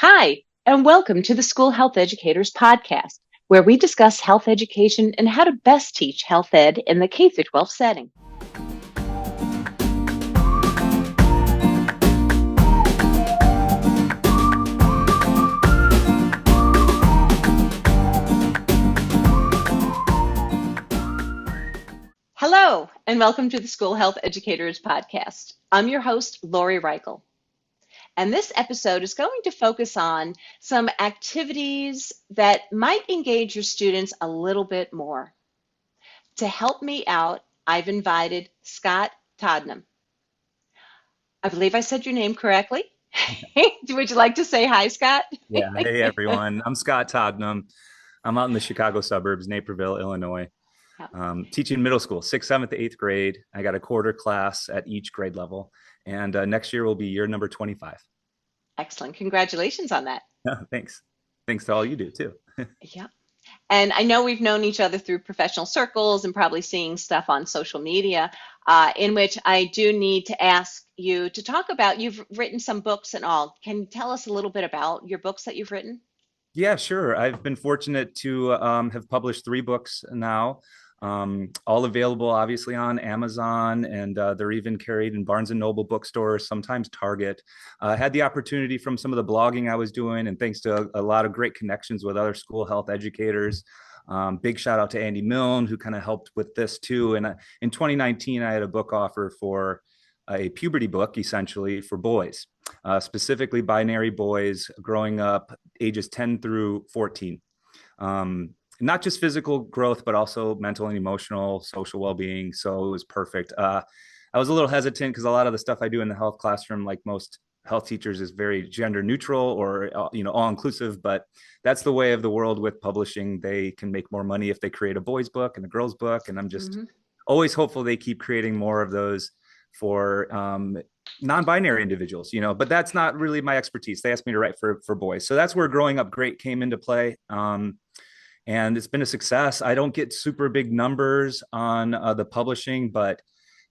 Hi, and welcome to the School Health Educators Podcast, where we discuss health education and how to best teach health ed in the K 12 setting. Hello, and welcome to the School Health Educators Podcast. I'm your host, Lori Reichel. And this episode is going to focus on some activities that might engage your students a little bit more. To help me out, I've invited Scott Todnem. I believe I said your name correctly. Would you like to say hi, Scott? Yeah. Hey, everyone. I'm Scott Todnem. I'm out in the Chicago suburbs, Naperville, Illinois, teaching middle school, sixth, seventh, eighth grade. I got a quarter class at each grade level. And next year will be year number 25. Excellent. Congratulations on that. Thanks. Thanks to all you do, too. Yeah. And I know we've known each other through professional circles and probably seeing stuff on social media, in which I do need to ask you to talk about. You've written some books and all. Can you tell us a little bit about your books that you've written? Yeah, sure. I've been fortunate to have published three books now, all available obviously on Amazon, and they're even carried in Barnes and Noble bookstores, sometimes Target. I had the opportunity from some of the blogging I was doing, and thanks to a lot of great connections with other school health educators. Big shout out to Andy Milne, who kind of helped with this too. And in 2019, I had a book offer for a puberty book, essentially for boys, specifically binary boys growing up ages 10 through 14. Not just physical growth, but also mental and emotional, social well-being. So it was perfect. I was a little hesitant because a lot of the stuff I do in the health classroom, like most health teachers, is very gender neutral or all inclusive. But that's the way of the world with publishing. They can make more money if they create a boys book and a girls book, and I'm just Hmm. always hopeful they keep creating more of those for non-binary individuals, but that's not really my expertise. They asked me to write for boys. So that's where Growing Up Great came into play. And it's been a success. I don't get super big numbers on the publishing, but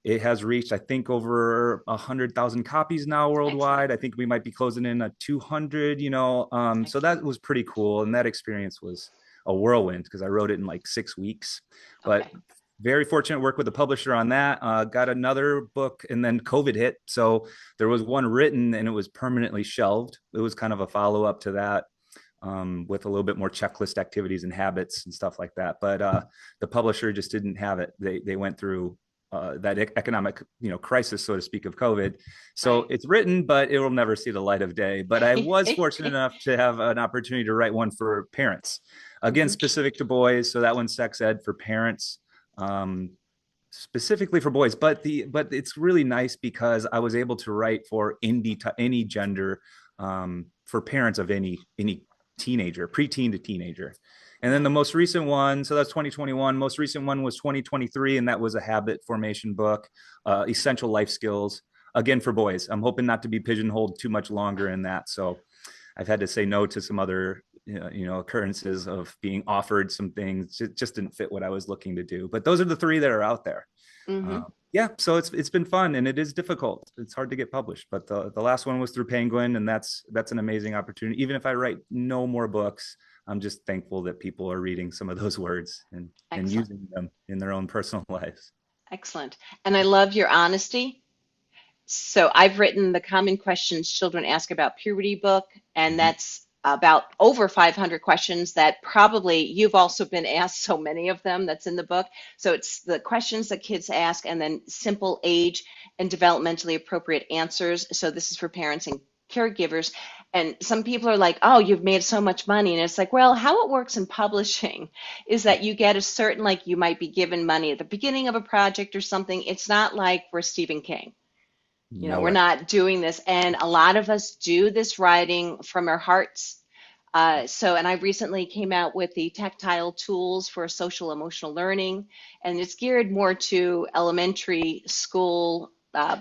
it has reached, I think, over 100,000 copies now Excellent. worldwide. I think we might be closing in at 200, so that Excellent. was pretty cool. And that experience was a whirlwind because I wrote it in like 6 weeks. But Okay. very fortunate to work with the publisher on that. Got another book, and then COVID hit. So there was one written and it was permanently shelved. It was kind of a follow up to that, with a little bit more checklist activities and habits and stuff like that. But the publisher just didn't have it. They went through that economic crisis, so to speak, of COVID. So Right. it's written, but it will never see the light of day. But I was fortunate enough to have an opportunity to write one for parents, again Mhm. specific to boys. So that one's sex ed for parents. Um, Specifically for boys, but it's really nice because I was able to write for any gender, for parents of any teenager, preteen to teenager. And then the Right. most recent one, so that's 2021. Most recent one was 2023, and that was a habit formation book, essential life skills, again for boys. I'm hoping not to be pigeonholed too much longer in that. So I've had to say no to some other occurrences of being offered some things. It just didn't fit what I was looking to do. But those are the three that are out there. Hmm. Yeah, so it's been fun, and it is difficult. It's hard to get published, but the last one was through Penguin, and that's an amazing opportunity. Even if I write no more books, I'm just thankful that people are reading some of those words and Excellent. using them in their own personal lives. Excellent. And I love your honesty. So I've written the Common Questions Children Ask About Puberty book, and Mhm. that's about over 500 questions that probably you've also been asked so many of them that's in the book. So it's the questions that kids ask and then simple age and developmentally appropriate answers. So this is for parents and caregivers. And some people are like, oh, you've made so much money. And it's like, well, how it works in publishing is that you get a certain, like you might be given money at the beginning of a project or something. It's not like we're Stephen King. No We're way. not doing this. And a lot of us do this writing from our hearts. And I recently came out with the tactile tools for social emotional learning, and it's geared more to elementary school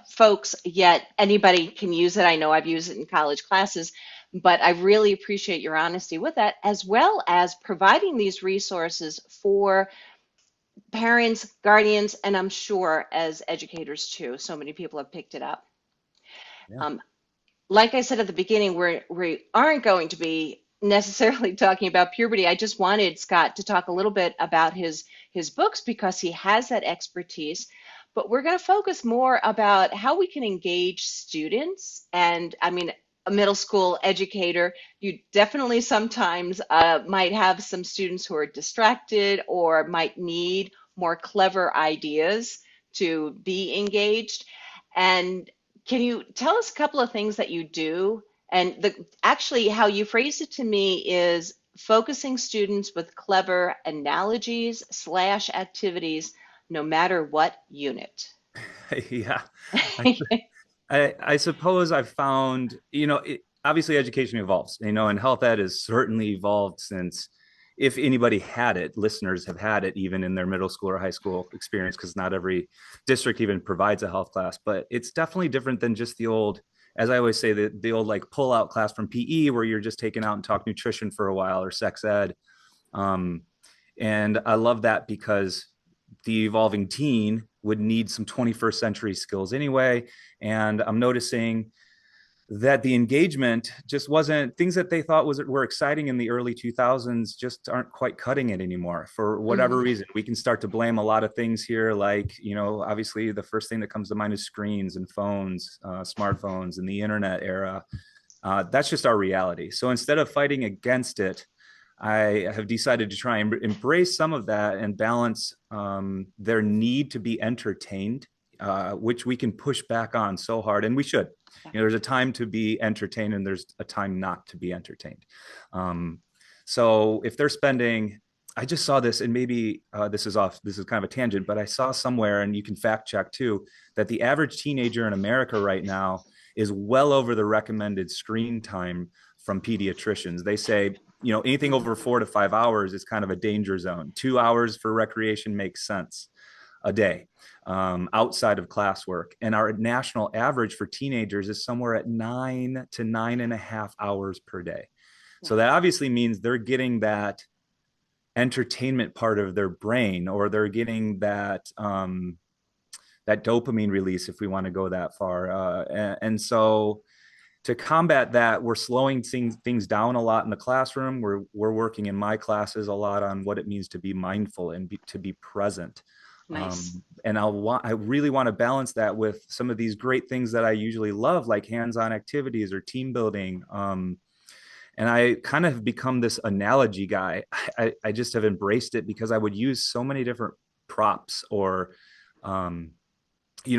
folks, yet anybody can use it. I know I've used it in college classes, but I really appreciate your honesty with that, as well as providing these resources for parents, guardians, and I'm sure as educators too. So many people have picked it up. Yeah. Um, like I said at the beginning, we aren't going to be necessarily talking about puberty. I just wanted Scott to talk a little bit about his books because he has that expertise. But we're going to focus more about how we can engage students. And I mean, a middle school educator, you definitely sometimes might have some students who are distracted or might need more clever ideas to be engaged. And can you tell us a couple of things that you do? And actually, how you phrased it to me is focusing students with clever analogies slash activities, no matter what unit. Yeah. I, I suppose I've found, obviously education evolves, and health ed has certainly evolved since, if anybody had it, listeners have had it even in their middle school or high school experience, because not every district even provides a health class, but it's definitely different than just the old, as I always say, the old like pull out class from PE where you're just taking out and talk nutrition for a while, or sex ed. Um, and I love that because the evolving teen would need some 21st century skills anyway. And I'm noticing that the engagement just wasn't, things that they thought were exciting in the early 2000s just aren't quite cutting it anymore for whatever Mhm. reason. We can start to blame a lot of things here, like, obviously the first thing that comes to mind is screens and phones, smartphones and the internet era. That's just our reality. So instead of fighting against it, I have decided to try and embrace some of that and balance their need to be entertained, which we can push back on so hard, and we should. Yeah. There's a time to be entertained, and there's a time not to be entertained. So if they're spending, I just saw this, and maybe this is off. This is kind of a tangent, but I saw somewhere, and you can fact check too, that the average teenager in America right now is well over the recommended screen time from pediatricians. They say, anything over 4 to 5 hours is kind of a danger zone. 2 hours for recreation makes sense a day, outside of classwork. And our national average for teenagers is somewhere at 9 to 9.5 hours per day. Yeah. So that obviously means they're getting that entertainment part of their brain, or they're getting that dopamine release, if we want to go that far. And so to combat that, we're slowing things down a lot in the classroom. We're working in my classes a lot on what it means to be mindful and to be present. Nice. And I really want to balance that with some of these great things that I usually love, like hands-on activities or team building. And I kind of have become this analogy guy. I just have embraced it because I would use so many different props, or um,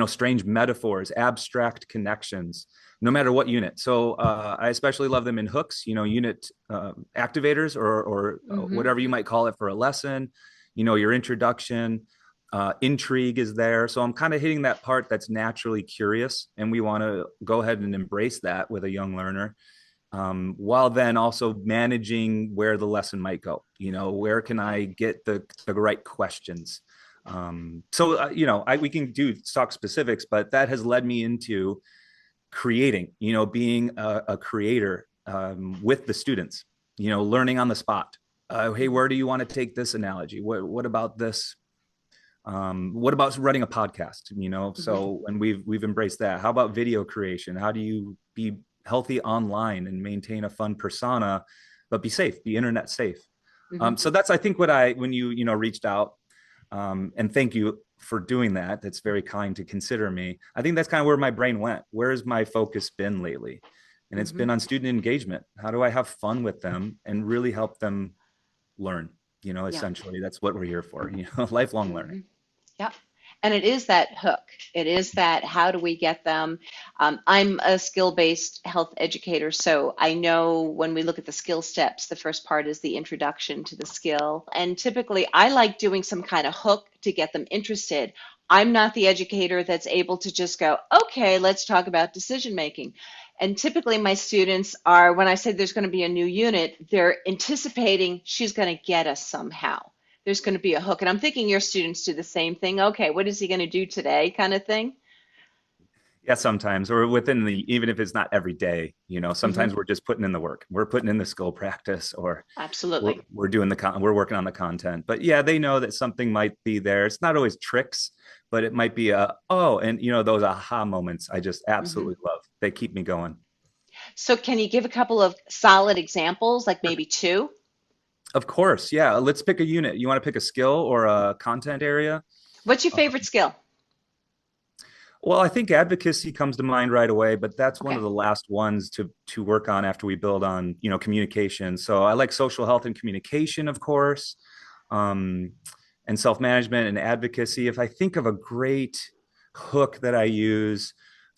strange metaphors, abstract connections, no matter what unit. So I especially love them in hooks, unit activators, or Hmm. whatever you might call it for a lesson. Your introduction, intrigue is there. So I'm kind of hitting that part that's naturally curious, and we want to go ahead and embrace that with a young learner, while then also managing where the lesson might go. Where can I get the right questions? So we can do stock specifics, but that has led me into creating, being a creator, with the students, learning on the spot. Hey, where do you want to take this analogy? What about this? What about writing a podcast? Hmm. So, and we've embraced that. How about video creation? How do you be healthy online and maintain a fun persona, but be safe, be internet safe? Hmm. So that's, I think, when you reached out, and thank you for doing that. That's very kind to consider me. I think that's kind of where my brain went. Where has my focus been lately? And it's Hmm. been on student engagement. How do I have fun with them and really help them learn? Yeah. Essentially, that's what we're here for, lifelong learning. Hmm. Yeah. And it is that hook. It is that how do we get them? I'm a skill-based health educator, so I know when we look at the skill steps, the first part is the introduction to the skill. And typically, I like doing some kind of hook to get them interested. I'm not the educator that's able to just go, okay, let's talk about decision making. And typically, my students are, when I say there's going to be a new unit, they're anticipating she's going to get us somehow. There's going to be a hook. And I'm thinking your students do the same thing. Okay, what is he going to do today, kind of thing? Yeah, sometimes, or within even if it's not every day, Hmm. sometimes we're just putting in the work. We're putting in the skill practice, or Absolutely. we're doing we're working on the content. But yeah, they know that something might be there. It's not always tricks, but it might be and those aha moments I just Hmm. absolutely love. They keep me going. So can you give a couple of solid examples, like maybe two? Of course, yeah. Let's pick a unit. You want to pick a skill or a content area? What's your favorite skill? Well, I think advocacy comes to mind right away, but that's one of Okay. the last ones to work on after we build on, communication. So I like social health and communication, of course, um, and self-management and advocacy. If I think of a great hook that I use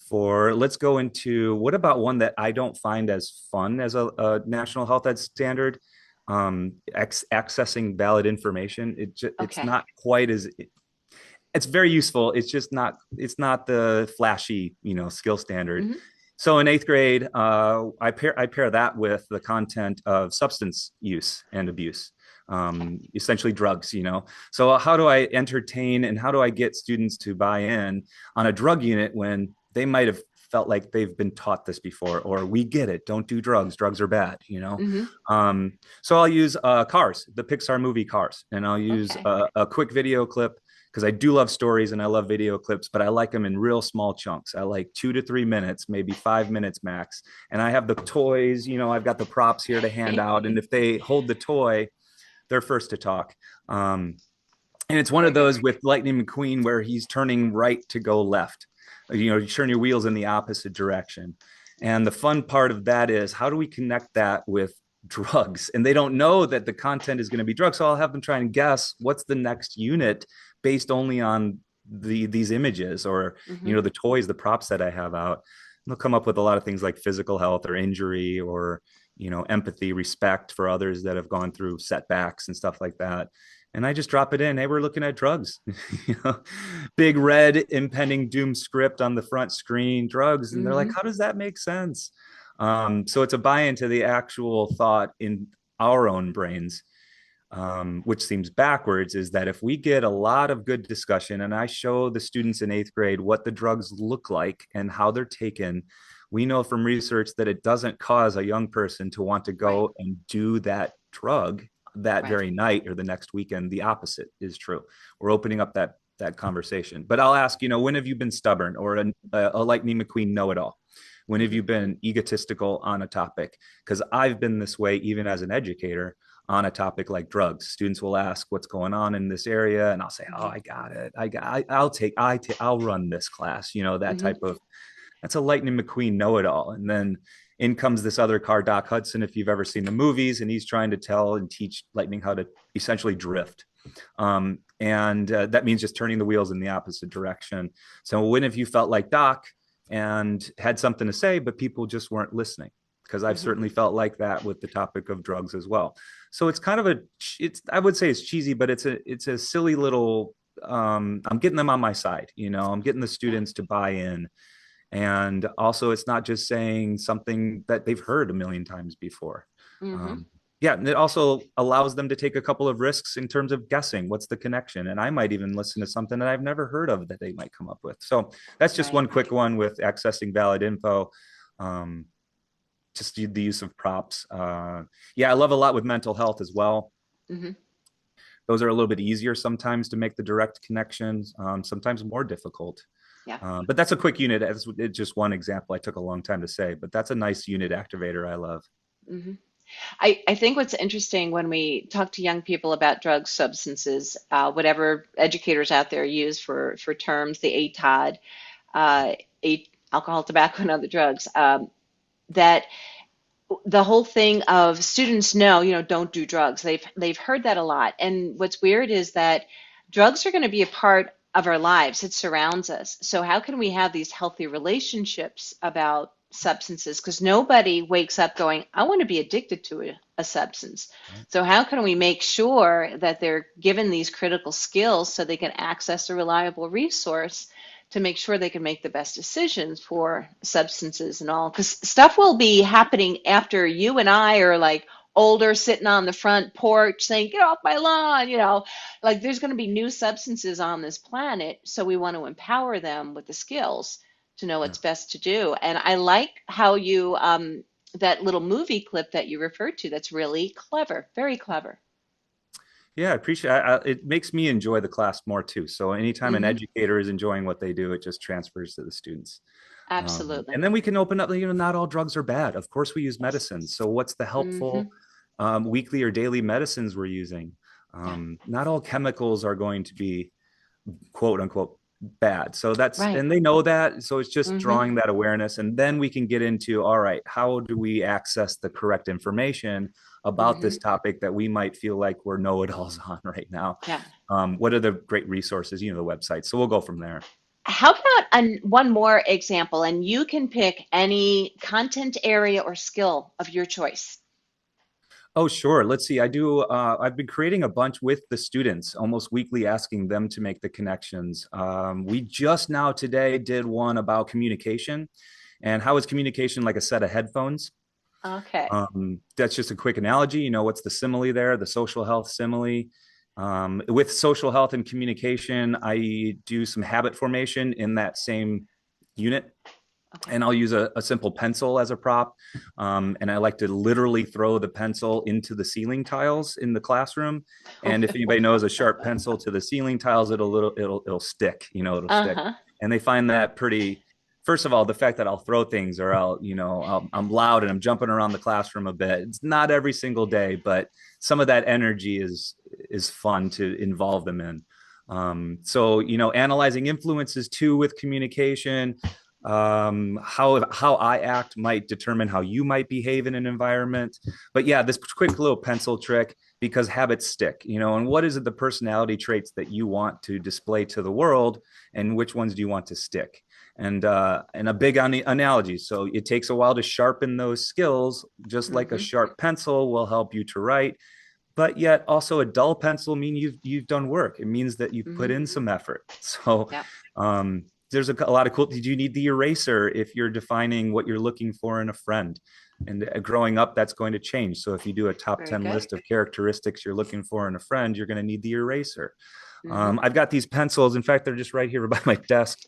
for, let's go into what about one that I don't find as fun as a national health ed standard? Accessing valid information. It's Okay. not quite as it's very useful. It's not the flashy, skill standard. Hmm. So in eighth grade, I pair that with the content of substance use and abuse, Okay. essentially drugs. So how do I entertain and how do I get students to buy in on a drug unit when they might have felt like they've been taught this before, or we get it, don't do drugs, drugs are bad. Hmm. So I'll use Cars, the Pixar movie Cars, and I'll use Okay. a quick video clip because I do love stories and I love video clips, but I like them in real small chunks. I like 2 to 3 minutes, maybe 5 minutes max. And I have the toys, I've got the props here to hand out. And if they hold the toy, they're first to talk. And it's one Very of good. those with Lightning McQueen where he's turning right to go left. You turn your wheels in the opposite direction. And the fun part of that is how do we connect that with drugs? And they don't know that the content is going to be drugs. So I'll have them try and guess what's the next unit based only on these images or Hmm. the toys, the props that I have out. They'll come up with a lot of things like physical health or injury or empathy, respect for others that have gone through setbacks and stuff like that. And I just drop it in. Hey, we're looking at drugs. you know, Big red impending doom script on the front screen, drugs. And they're like, Hmm. how does that make sense? So it's a buy into the actual thought in our own brains, which seems backwards, is that if we get a lot of good discussion and I show the students in eighth grade what the drugs look like and how they're taken, we know from research that it doesn't cause a young person to want to Right. go and do that drug that Right. very night or the next weekend. The opposite is true. We're opening up that conversation. But I'll ask, when have you been stubborn or a Lightning McQueen know-it-all? When have Hmm. you been egotistical on a topic? Because I've been this way even as an educator on a topic like drugs. Students will ask what's going on in this area, and I'll say, "Oh, Hmm. I got it. I'll run this class." That Hmm. type of that's a Lightning McQueen know-it-all. And then in comes this other car, Doc Hudson, if you've ever seen the movies, and he's trying to tell and teach Lightning how to essentially drift. And that means just turning the wheels in the opposite direction. So when have you felt like Doc and had something to say, but people just weren't listening? Because I've Hmm. certainly felt like that with the topic of drugs as well. So it's kind of I would say it's cheesy, but it's a silly little, I'm getting them on my side. I'm getting the Yeah. students to buy in. And also, it's not just saying something that they've heard a million times before. Hmm. Um, yeah, and it also allows them to take a couple of risks in terms of guessing what's the connection. And I might even listen to something that I've never heard of that they might come up with. So that's just Right. one quick one with accessing valid info. Um, just the use of props. Yeah, I love a lot with mental health as well. Hmm. Those are a little bit easier sometimes to make the direct connections, sometimes more difficult. Yeah. But that's a quick unit. It's just one example. I took a long time to say, but that's a nice unit activator I love. Hmm. I think what's interesting when we talk to young people about drugs, substances, whatever educators out there use for terms, the ATOD, alcohol, tobacco, and other drugs, that the whole thing of students know, don't do drugs. They've heard that a lot. And what's weird is that drugs are going to be a part of our lives. It surrounds us. So how can we have these healthy relationships about substances? Because nobody wakes up going, I want to be addicted to a substance. Right. So how can we make sure that they're given these critical skills so they can access a reliable resource to make sure they can make the best decisions for substances and all? Because stuff will be happening after you and I are like older, sitting on the front porch saying, get off my lawn, like there's going to be new substances on this planet. So we want to empower them with the skills to know Yeah. what's best to do. And I like how that little movie clip that you referred to, that's really clever, very clever. Yeah, I appreciate it. Makes me enjoy the class more too. So anytime an Hmm. educator is enjoying what they do, it just transfers to the students. Absolutely. And then we can open up, not all drugs are bad. Of course, we use medicines. So what's the Mm-hmm. helpful weekly or daily medicines we're using? Yeah. Not all chemicals are going to be quote unquote bad. So that's, Right. and they know that. So it's just Mm-hmm. drawing that awareness. And then we can get into, all right, how do we access the correct information about Mm-hmm. this topic that we might feel like we're know-it-alls on right now? Yeah. What are the great resources, the website. So we'll go from there. How about one more example, and you can pick any content area or skill of your choice. Oh, sure. Let's see. I've been creating a bunch with the students almost weekly, asking them to make the connections. We just now today did one about communication and how is communication like a set of headphones. Okay. That's just a quick analogy. What's the simile there? The social health simile. With social health and communication, I do some habit formation in that same unit, Okay. and I'll use a simple pencil as a prop. And I like to literally throw the pencil into the ceiling tiles in the classroom. And if anybody knows a sharp pencil to the ceiling tiles, it'll stick, it'll stick. Uh-huh. And they find that pretty, first of all, the fact that I'll throw things, or I'm loud and I'm jumping around the classroom a bit. It's not every single day, but some of that energy is fun to involve them in. So, analyzing influences too with communication, how I act might determine how you might behave in an environment. But yeah, this quick little pencil trick, because habits stick, and what is it, the personality traits that you want to display to the world, and which ones do you want to stick? And a big on the analogy. So it takes a while to sharpen those skills, just like a Mm-hmm. sharp pencil will help you to write. But yet also a dull pencil means you've done work. It means that you've put Mm-hmm. in some effort. So Yeah. there's a lot of cool. Did you need the eraser if you're defining what you're looking for in a friend? And growing up, that's going to change. So if you do a top Very 10 good. list of characteristics you're looking for in a friend, you're going to need the eraser. Mm-hmm. I've got these pencils. In fact, they're just right here by my desk.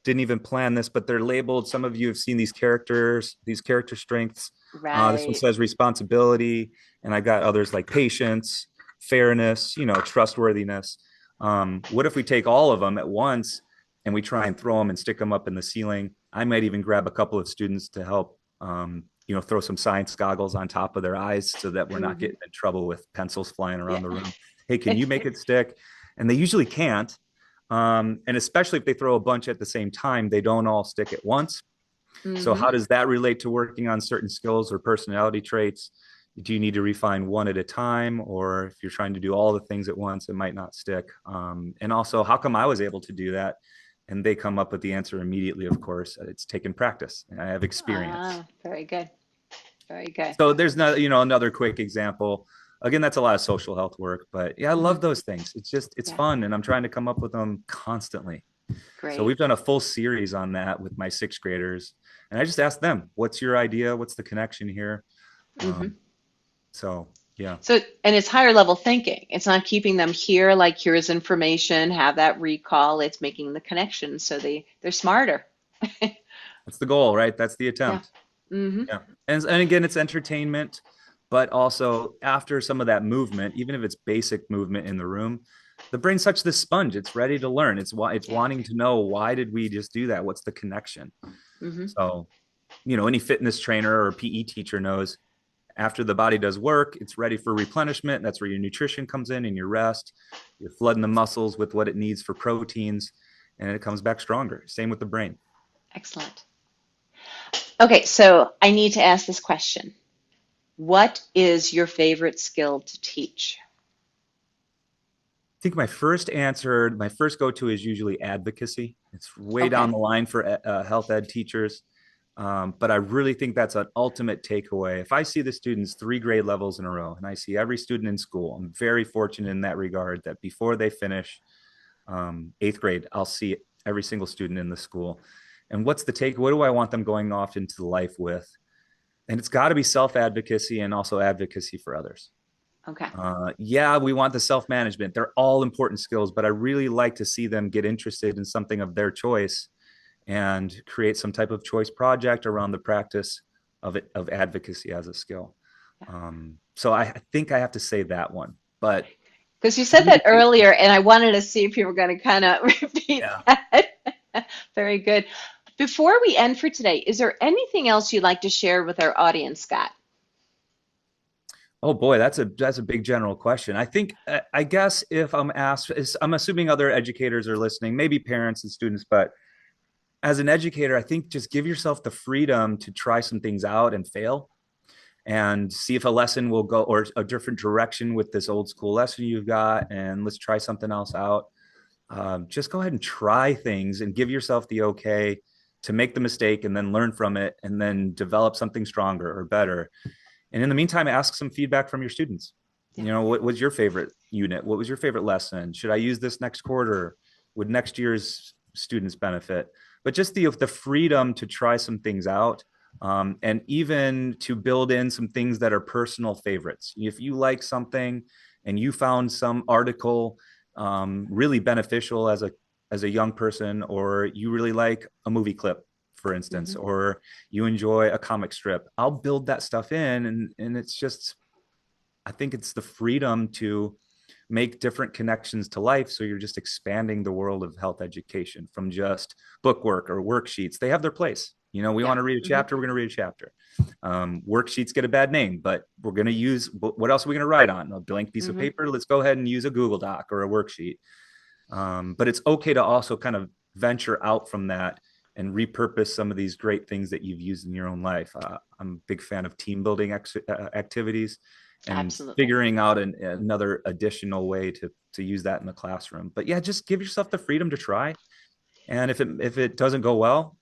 Didn't even plan this, but they're labeled. Some of you have seen these characters, these character strengths. This one Right. says responsibility, and I got others like patience, fairness, trustworthiness. What if we take all of them at once and we try and throw them and stick them up in the ceiling? I might even grab a couple of students to help, throw some science goggles on top of their eyes so that we're not Mm-hmm. getting in trouble with pencils flying around Yeah. the room. Hey, can you make it stick? And they usually can't. And especially if they throw a bunch at the same time, they don't all stick at once. So Mm-hmm. how does that relate to working on certain skills or personality traits? Do you need to refine one at a time? Or if you're trying to do all the things at once, it might not stick. And also, how come I was able to do that? And they come up with the answer immediately, of course. It's taken practice. I have experience. Ah, very good. Very good. So there's not, another quick example. Again, that's a lot of social health work, but yeah, I Mm-hmm. love those things. It's Yeah. fun, and I'm trying to come up with them constantly. So we've Great. done a full series on that with my sixth graders. And I just asked them, what's your idea? What's the connection here? Mm-hmm. Um, so, yeah. So, and it's higher level thinking. It's not keeping them here, like here's information, have that recall. It's making the connection so they're smarter. That's the goal, right? That's the Yeah. attempt. Mm-hmm. Yeah. And again, it's entertainment, but also after some of that movement, even if it's basic movement in the room, the brain's such this sponge. It's ready to learn. It's Yeah. wanting to know, why did we just do that? What's the connection? Mm-hmm. So, any fitness trainer or PE teacher knows, after the body does work, it's ready for replenishment. That's where your nutrition comes in and your rest. You're flooding the muscles with what it needs for proteins, and it comes back stronger. Same with the brain. Excellent. Okay, so I need to ask this question. What is your favorite skill to teach? I think my first go-to is usually advocacy. It's way down Okay. the line for health ed teachers. But I really think that's an ultimate takeaway. If I see the students 3 grade levels in a row, and I see every student in school, I'm very fortunate in that regard that before they finish 8th grade, I'll see every single student in the school. And what's the take? What do I want them going off into life with? And it's got to be self-advocacy and also advocacy for others. Okay. Yeah, we want the self-management. They're all important skills, but I really like to see them get interested in something of their choice and create some type of choice project around the practice of advocacy as a skill. So I think I have to say that one. But Because you said that communicate, earlier, and I wanted to see if you were going to kind of repeat yeah. that. Very good. Before we end for today, is there anything else you'd like to share with our audience, Scott? Oh boy, that's a big general question. I think I guess if I'm asked, I'm assuming other educators are listening, maybe parents and students, but as an educator, I think just give yourself the freedom to try some things out and fail and see if a lesson will go or a different direction with this old school lesson you've got, and let's try something else out. Just go ahead and try things and give yourself the okay to make the mistake and then learn from it and then develop something stronger or better. And in the meantime, ask some feedback from your students. Yeah. What was your favorite unit? What was your favorite lesson? Should I use this next quarter? Would next year's students benefit? But just the freedom to try some things out, and even to build in some things that are personal favorites. If you like something and you found some article really beneficial as a young person, or you really like a movie clip, for instance, Mm-hmm. or you enjoy a comic strip, I'll build that stuff in, and it's just, I think it's the freedom to make different connections to life. So you're just expanding the world of health education from just bookwork or worksheets. They have their place. We Yeah. want to read a Mm-hmm. chapter, we're going to read a chapter. Worksheets get a bad name, but we're going to use, what else are we going to write on? A blank piece of Mm-hmm. paper? Let's go ahead and use a Google Doc or a worksheet. But it's okay to also kind of venture out from that and repurpose some of these great things that you've used in your own life. I'm a big fan of team building activities and Absolutely. figuring out another additional way to use that in the classroom. But yeah, just give yourself the freedom to try. And if it doesn't go well,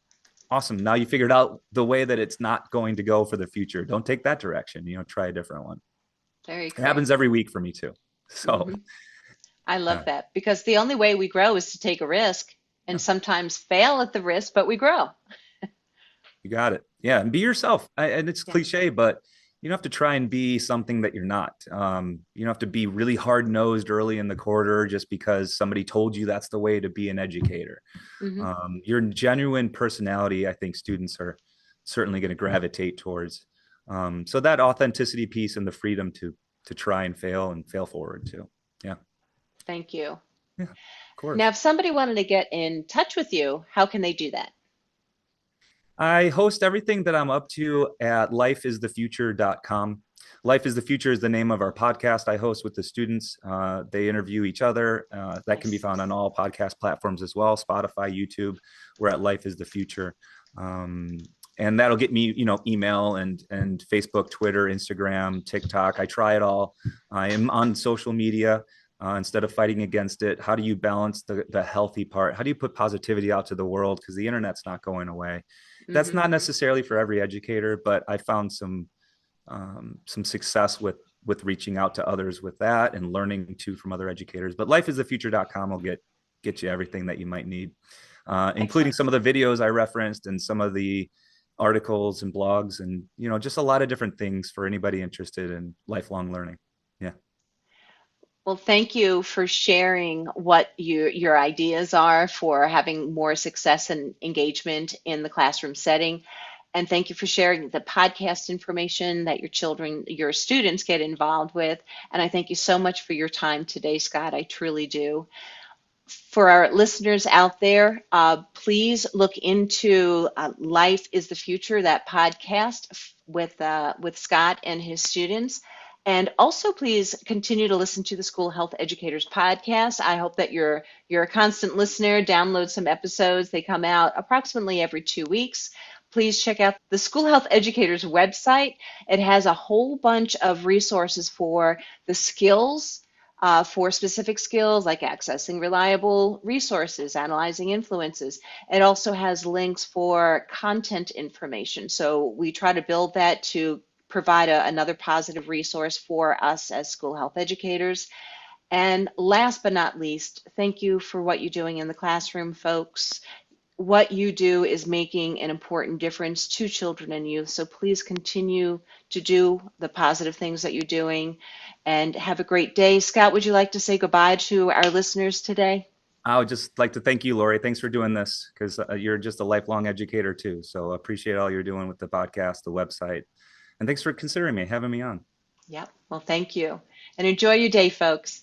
awesome. Now you figured out the way that it's not going to go for the future. Don't take that direction. Try a different one. Very It happens cool. every week for me too. So Mm-hmm. I love uh, that because the only way we grow is to take a risk yeah. and sometimes fail at the risk, but we grow. You got it. Yeah, and be yourself. And it's Yeah. cliche, but you don't have to try and be something that you're not. You don't have to be really hard nosed early in the quarter just because somebody told you that's the way to be an educator. Mm-hmm. Your genuine personality, I think students are certainly going to gravitate towards. So that authenticity piece and the freedom to try and fail forward too. Yeah, Thank you. yeah, of Now, course. if somebody wanted to get in touch with you, how can they do that? I host everything that I'm up to at lifeisthefuture.com. Life is the Future is the name of our podcast I host with the students. They interview each other. That can be Nice. found on all podcast platforms as well, Spotify, YouTube. We're at Life is the Future. And that'll get me, email and Facebook, Twitter, Instagram, TikTok. I try it all. I am on social media. Instead of fighting against it, how do you balance the healthy part? How do you put positivity out to the world? Because the internet's not going away. That's Mm-hmm. not necessarily for every educator, but I found some success with reaching out to others with that and learning too from other educators. But lifeisthefuture.com will get you everything that you might need, including Excellent. some of the videos I referenced and some of the articles and blogs, and just a lot of different things for anybody interested in lifelong learning. Yeah. Well, thank you for sharing what your ideas are for having more success and engagement in the classroom setting. And thank you for sharing the podcast information that your children, your students get involved with. And I thank you so much for your time today, Scott. I truly do. For our listeners out there, please look into Life is the Future, that podcast with Scott and his students. And also, please continue to listen to the School Health Educators podcast. I hope that you're a constant listener. Download some episodes. They come out approximately every 2 weeks. Please check out the School Health Educators website. It has a whole bunch of resources for the skills for specific skills like accessing reliable resources, analyzing influences. It also has links for content information. So we try to build that to provide another positive resource for us as school health educators. And last but not least, thank you for what you're doing in the classroom, folks. What you do is making an important difference to children and youth. So please continue to do the positive things that you're doing and have a great day. Scott, would you like to say goodbye to our listeners today? I would just like to thank you, Lori. Thanks for doing this, because you're just a lifelong educator too. So I appreciate all you're doing with the podcast, the website, and thanks for considering me, having me on. Yep. Well, thank you. And enjoy your day, folks.